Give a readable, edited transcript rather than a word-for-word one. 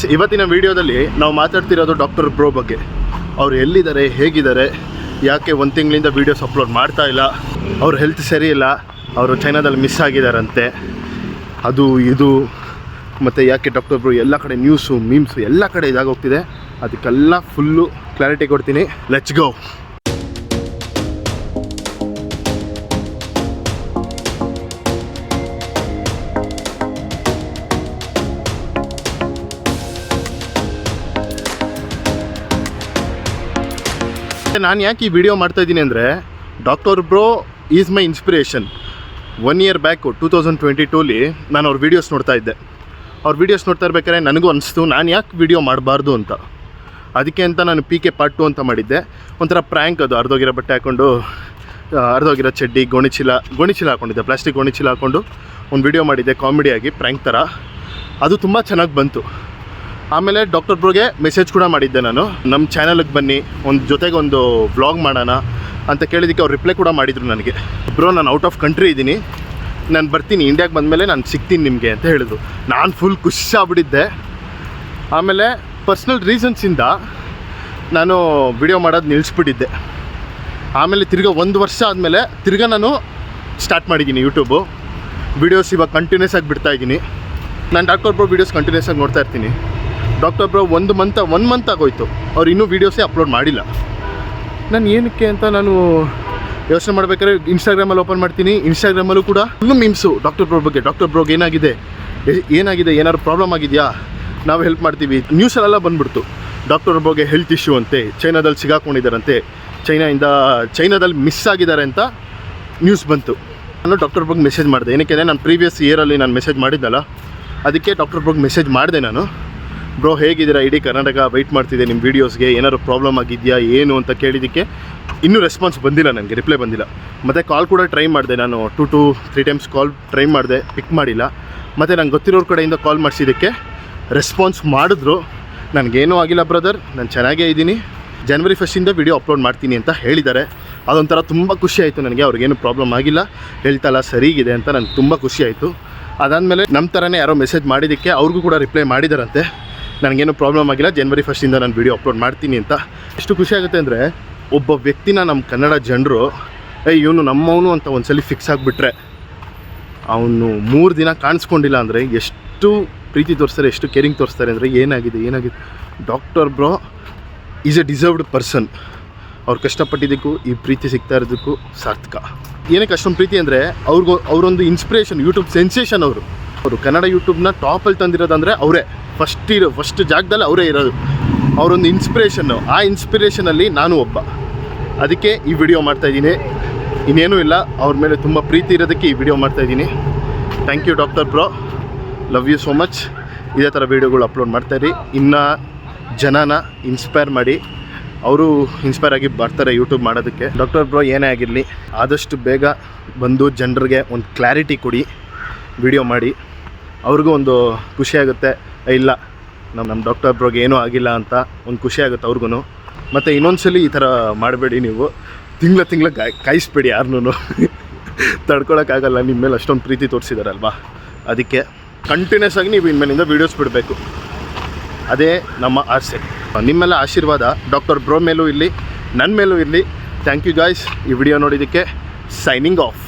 ಇವತ್ತಿನ ವಿಡಿಯೋದಲ್ಲಿ ನಾವು ಮಾತಾಡ್ತಿರೋದು ಡಾಕ್ಟರ್ ಬ್ರೋ ಬಗ್ಗೆ. ಅವ್ರು ಎಲ್ಲಿದ್ದಾರೆ, ಹೇಗಿದ್ದಾರೆ, ಯಾಕೆ ಒಂದು ತಿಂಗಳಿಂದ ವೀಡಿಯೋಸ್ ಅಪ್ಲೋಡ್ ಮಾಡ್ತಾ ಇಲ್ಲ, ಅವ್ರ ಹೆಲ್ತ್ ಸರಿ ಇಲ್ಲ, ಅವರು ಚೈನಾದಲ್ಲಿ ಮಿಸ್ ಆಗಿದ್ದಾರಂತೆ, ಅದು ಇದು ಮತ್ತು ಯಾಕೆ ಡಾಕ್ಟರ್ ಬ್ರೋ ಎಲ್ಲ ಕಡೆ ನ್ಯೂಸು ಮೀಮ್ಸು ಎಲ್ಲ ಕಡೆ ಇದಾಗೋಗ್ತಿದೆ, ಅದಕ್ಕೆಲ್ಲ ಫುಲ್ಲು ಕ್ಲಾರಿಟಿ ಕೊಡ್ತೀನಿ. Let's go. ನಾನು ಯಾಕೆ ಈ ವಿಡಿಯೋ ಮಾಡ್ತಾಯಿದ್ದೀನಿ ಅಂದರೆ, doctor bro is my inspiration. 1 year back 2022 ನಾನು ಅವ್ರ ವೀಡಿಯೋಸ್ ನೋಡ್ತಾ ಇದ್ದೆ. ಅವ್ರ ವೀಡಿಯೋಸ್ ನೋಡ್ತಾ ಇರ್ಬೇಕಾದ್ರೆ ನನಗೂ ಅನಿಸ್ತು ನಾನು ಯಾಕೆ ವೀಡಿಯೋ ಮಾಡಬಾರ್ದು ಅಂತ. ಅದಕ್ಕೆ ಅಂತ ನಾನು PK Part 2 ಅಂತ ಮಾಡಿದ್ದೆ. ಒಂಥರ ಪ್ರ್ಯಾಂಕ್, ಅದು ಅರ್ಧೋಗಿರೋ ಬಟ್ಟೆ ಹಾಕ್ಕೊಂಡು, ಅರ್ಧೋಗಿರೋ ಚಡ್ಡಿ, ಗೋಣಿಚೀಲ ಹಾಕ್ಕೊಂಡಿದ್ದೆ, ಪ್ಲಾಸ್ಟಿಕ್ ಗೋಣಿಚೀಲ ಹಾಕ್ಕೊಂಡು ಒಂದು ವಿಡಿಯೋ ಮಾಡಿದ್ದೆ ಕಾಮಿಡಿಯಾಗಿ, ಪ್ರ್ಯಾಂಕ್ ಥರ. ಅದು ತುಂಬ ಚೆನ್ನಾಗಿ ಬಂತು. ಆಮೇಲೆ ಡಾಕ್ಟರ್ ಬ್ರೋಗೆ ಮೆಸೇಜ್ ಕೂಡ ಮಾಡಿದ್ದೆ ನಾನು, ನಮ್ಮ ಚಾನಲ್ಗೆ ಬನ್ನಿ, ಜೊತೆಗೆ ಒಂದು ವ್ಲಾಗ್ ಮಾಡೋಣ ಅಂತ ಕೇಳಿದ್ದಕ್ಕೆ ಅವ್ರು ರಿಪ್ಲೈ ಕೂಡ ಮಾಡಿದರು ನನಗೆ. ಬ್ರೋ ನಾನು ಔಟ್ ಆಫ್ ಕಂಟ್ರಿ ಇದ್ದೀನಿ, ನಾನು ಬರ್ತೀನಿ, ಇಂಡಿಯಾಗೆ ಬಂದಮೇಲೆ ನಾನು ಸಿಗ್ತೀನಿ ನಿಮಗೆ ಅಂತ ಹೇಳಿದ್ರು. ನಾನು ಫುಲ್ ಖುಷಿ ಆಗ್ಬಿಟ್ಟಿದ್ದೆ. ಆಮೇಲೆ ಪರ್ಸ್ನಲ್ ರೀಸನ್ಸಿಂದ ನಾನು ವಿಡಿಯೋ ಮಾಡೋದು ನಿಲ್ಲಿಸ್ಬಿಟ್ಟಿದ್ದೆ. ಆಮೇಲೆ ತಿರ್ಗಾ 1 ವರ್ಷ ಆದಮೇಲೆ ತಿರ್ಗಾ ನಾನು ಸ್ಟಾರ್ಟ್ ಮಾಡಿದ್ದೀನಿ ಯೂಟ್ಯೂಬು. ವೀಡಿಯೋಸ್ ಇವಾಗ ಕಂಟಿನ್ಯೂಸ್ ಆಗಿ ಬಿಡ್ತಾಯಿದ್ದೀನಿ. ನಾನು ಡಾಕ್ಟರ್ ಬ್ರೋ ವೀಡಿಯೋಸ್ ಕಂಟಿನ್ಯೂಸ್ ಆಗಿ ನೋಡ್ತಾ ಇರ್ತೀನಿ. ಡಾಕ್ಟರ್ ಬ್ರೋ 1 ಮಂತ್ ಆಗೋಯ್ತು, ಅವ್ರು ಇನ್ನೂ ವೀಡಿಯೋಸೇ ಅಪ್ಲೋಡ್ ಮಾಡಿಲ್ಲ. ನಾನು ಏನಕ್ಕೆ ಅಂತ ನಾನು ಯೋಚನೆ ಮಾಡ್ಬೇಕಾದ್ರೆ ಇನ್ಸ್ಟಾಗ್ರಾಮಲ್ಲಿ ಓಪನ್ ಮಾಡ್ತೀನಿ. ಇನ್ಸ್ಟಾಗ್ರಾಮಲ್ಲೂ ಕೂಡ ಇನ್ನೂ ಮೀಮ್ಸು ಡಾಕ್ಟರ್ ಬ್ರೋ ಬಗ್ಗೆ. ಡಾಕ್ಟರ್ ಬ್ರೋಗೆ ಏನಾಗಿದೆ, ಏನಾದ್ರು ಪ್ರಾಬ್ಲಮ್ ಆಗಿದೆಯಾ, ನಾವು ಹೆಲ್ಪ್ ಮಾಡ್ತೀವಿ. ನ್ಯೂಸಲ್ಲೆಲ್ಲ ಬಂದುಬಿಡ್ತು, ಡಾಕ್ಟರ್ ಬ್ರೋಗೆ ಹೆಲ್ತ್ ಇಶ್ಯೂ ಅಂತೆ, ಚೈನಾದಲ್ಲಿ ಸಿಗಾಕೊಂಡಿದ್ದಾರಂತೆ, ಚೈನಾದಲ್ಲಿ ಮಿಸ್ ಆಗಿದ್ದಾರೆ ಅಂತ ನ್ಯೂಸ್ ಬಂತು. ನಾನು ಡಾಕ್ಟರ್ ಬ್ರೋಗೆ ಮೆಸೇಜ್ ಮಾಡಿದೆ. ಏನಕ್ಕೆ ನಾನು ಪ್ರೀವಿಯಸ್ ಇಯರಲ್ಲಿ ನಾನು ಮೆಸೇಜ್ ಮಾಡಿದ್ದಲ್ಲ, ಅದಕ್ಕೆ ಡಾಕ್ಟರ್ ಬ್ರೋಗೆ ಮೆಸೇಜ್ ಮಾಡಿದೆ ನಾನು. ಬ್ರೋ ಹೇಗಿದ್ದೀರಾ, ಇಡೀ ಕರ್ನಾಟಕ ವೆಯ್ಟ್ ಮಾಡ್ತಿದೆ ನಿಮ್ಮ ವೀಡಿಯೋಸ್ಗೆ, ಏನಾದ್ರು ಪ್ರಾಬ್ಲಮ್ ಆಗಿದೆಯಾ ಏನು ಅಂತ ಕೇಳಿದ್ದಕ್ಕೆ ಇನ್ನೂ ರೆಸ್ಪಾನ್ಸ್ ಬಂದಿಲ್ಲ, ನನಗೆ ರಿಪ್ಲೈ ಬಂದಿಲ್ಲ. ಮತ್ತು ಕಾಲ್ ಕೂಡ ಟ್ರೈ ಮಾಡಿದೆ ನಾನು, 2 to 3 times ಕಾಲ್ ಟ್ರೈ ಮಾಡಿದೆ, ಪಿಕ್ ಮಾಡಿಲ್ಲ. ಮತ್ತು ನಂಗೆ ಗೊತ್ತಿರೋರ ಕಡೆಯಿಂದ ಕಾಲ್ ಮಾಡಿಸಿದ್ದಕ್ಕೆ ರೆಸ್ಪಾನ್ಸ್ ಮಾಡಿದ್ರು. ನನಗೇನೂ ಆಗಿಲ್ಲ ಬ್ರದರ್, ನಾನು ಚೆನ್ನಾಗೇ ಇದ್ದೀನಿ, January 1st ವೀಡಿಯೋ ಅಪ್ಲೋಡ್ ಮಾಡ್ತೀನಿ ಅಂತ ಹೇಳಿದ್ದಾರೆ. ಅದೊಂಥರ ತುಂಬ ಖುಷಿ ಆಯಿತು ನನಗೆ. ಅವ್ರಿಗೇನು ಪ್ರಾಬ್ಲಮ್ ಆಗಿಲ್ಲ, ಹೇಳ್ತಲ್ಲ ಸರಿಗಿದೆ ಅಂತ ನನಗೆ ತುಂಬ ಖುಷಿ ಆಯಿತು. ಅದಾದಮೇಲೆ ನಮ್ಮ ಥರನೇ ಯಾರೋ ಮೆಸೇಜ್ ಮಾಡಿದ್ದಕ್ಕೆ ಅವ್ರಿಗೂ ಕೂಡ ರಿಪ್ಲೈ ಮಾಡಿದಾರಂತೆ, ನನಗೇನು ಪ್ರಾಬ್ಲಮ್ ಆಗಿಲ್ಲ, January 1st ನಾನು ವೀಡಿಯೋ ಅಪ್ಲೋಡ್ ಮಾಡ್ತೀನಿ ಅಂತ. ಎಷ್ಟು ಖುಷಿ ಆಗುತ್ತೆ ಅಂದರೆ, ಒಬ್ಬ ವ್ಯಕ್ತಿನ ನಮ್ಮ ಕನ್ನಡ ಜನರು ಇವನು ನಮ್ಮವನು ಅಂತ ಒಂದ್ಸಲಿ ಫಿಕ್ಸ್ ಆಗಿಬಿಟ್ರೆ, ಅವನು 3 ದಿನ ಕಾಣಿಸ್ಕೊಂಡಿಲ್ಲ ಅಂದರೆ ಎಷ್ಟು ಪ್ರೀತಿ ತೋರಿಸ್ತಾರೆ, ಎಷ್ಟು ಕೇರಿಂಗ್ ತೋರಿಸ್ತಾರೆ ಅಂದರೆ, ಏನಾಗಿದೆ doctor bro is A deserved person. ಅವ್ರು ಕಷ್ಟಪಟ್ಟಿದ್ದಕ್ಕೂ ಈ ಪ್ರೀತಿ ಸಿಗ್ತಾ ಇರೋದಕ್ಕೂ ಸಾರ್ಥಕ. ಏನಕ್ಕೆ ಅಷ್ಟೊಂದು ಪ್ರೀತಿ ಅಂದರೆ, ಅವರೊಂದು ಇನ್ಸ್ಪಿರೇಷನ್, ಯೂಟ್ಯೂಬ್ ಸೆನ್ಸೇಷನ್. ಅವರು ಕನ್ನಡ ಯೂಟ್ಯೂಬ್ನ ಟಾಪಲ್ಲಿ ತಂದಿರೋದಂದರೆ ಅವರೇ, ಫಸ್ಟ್ ಜಾಗದಲ್ಲಿ ಅವರೇ ಇರೋದು. ಅವರೊಂದು ಇನ್ಸ್ಪಿರೇಷನ್ನು, ಆ ಇನ್ಸ್ಪಿರೇಷನಲ್ಲಿ ನಾನು ಒಬ್ಬ. ಅದಕ್ಕೆ ಈ ವಿಡಿಯೋ ಮಾಡ್ತಾಯಿದ್ದೀನಿ, ಇನ್ನೇನೂ ಇಲ್ಲ. ಅವ್ರ ಮೇಲೆ ತುಂಬ ಪ್ರೀತಿ ಇರೋದಕ್ಕೆ ಈ ವಿಡಿಯೋ ಮಾಡ್ತಾಯಿದ್ದೀನಿ. Thank you doctor bro, love you so much. ಇದೇ ಥರ ವೀಡಿಯೋಗಳು ಅಪ್ಲೋಡ್ ಮಾಡ್ತಾಯಿರಿ. ಇನ್ನು ಜನನ ಇನ್ಸ್ಪೈರ್ ಮಾಡಿ, ಅವರು ಇನ್ಸ್ಪೈರ್ ಆಗಿ ಬರ್ತಾರೆ ಯೂಟ್ಯೂಬ್ ಮಾಡೋದಕ್ಕೆ. ಡಾಕ್ಟರ್ ಬ್ರೋ ಏನೇ ಆಗಿರಲಿ, ಆದಷ್ಟು ಬೇಗ ಬಂದು ಜನರಿಗೆ ಒಂದು ಕ್ಲಾರಿಟಿ ಕೊಡಿ, ವಿಡಿಯೋ ಮಾಡಿ. ಅವ್ರಿಗೂ ಒಂದು ಖುಷಿಯಾಗುತ್ತೆ, ಇಲ್ಲ ನಮ್ಮ ಡಾಕ್ಟರ್ ಬ್ರೋಗೆ ಏನೂ ಆಗಿಲ್ಲ ಅಂತ ಒಂದು ಖುಷಿಯಾಗುತ್ತೆ ಅವ್ರಿಗೂ. ಮತ್ತು ಇನ್ನೊಂದ್ಸಲಿ ಈ ಥರ ಮಾಡಬೇಡಿ, ನೀವು ತಿಂಗಳ ಕಾಯಿಸ್ಬೇಡಿ ಯಾರನ್ನೂ. ತಡ್ಕೊಳಕ್ಕಾಗಲ್ಲ, ನಿಮ್ಮ ಮೇಲೆ ಅಷ್ಟೊಂದು ಪ್ರೀತಿ ತೋರಿಸಿದಾರಲ್ವಾ. ಅದಕ್ಕೆ ಕಂಟಿನ್ಯೂಸ್ ಆಗಿ ನೀವು ಇನ್ಮೇಲಿಂದ ವೀಡಿಯೋಸ್ ಬಿಡಬೇಕು, ಅದೇ ನಮ್ಮ ಆಸೆ. ನಿಮ್ಮೆಲ್ಲ ಆಶೀರ್ವಾದ ಡಾಕ್ಟರ್ ಬ್ರೋ ಮೇಲೂ ಇರಲಿ, ನನ್ನ ಮೇಲೂ ಇರಲಿ. ಥ್ಯಾಂಕ್ ಯು ಗಾಯ್ಸ್, ಈ ವಿಡಿಯೋ ನೋಡಿದ್ದಕ್ಕೆ. Signing of.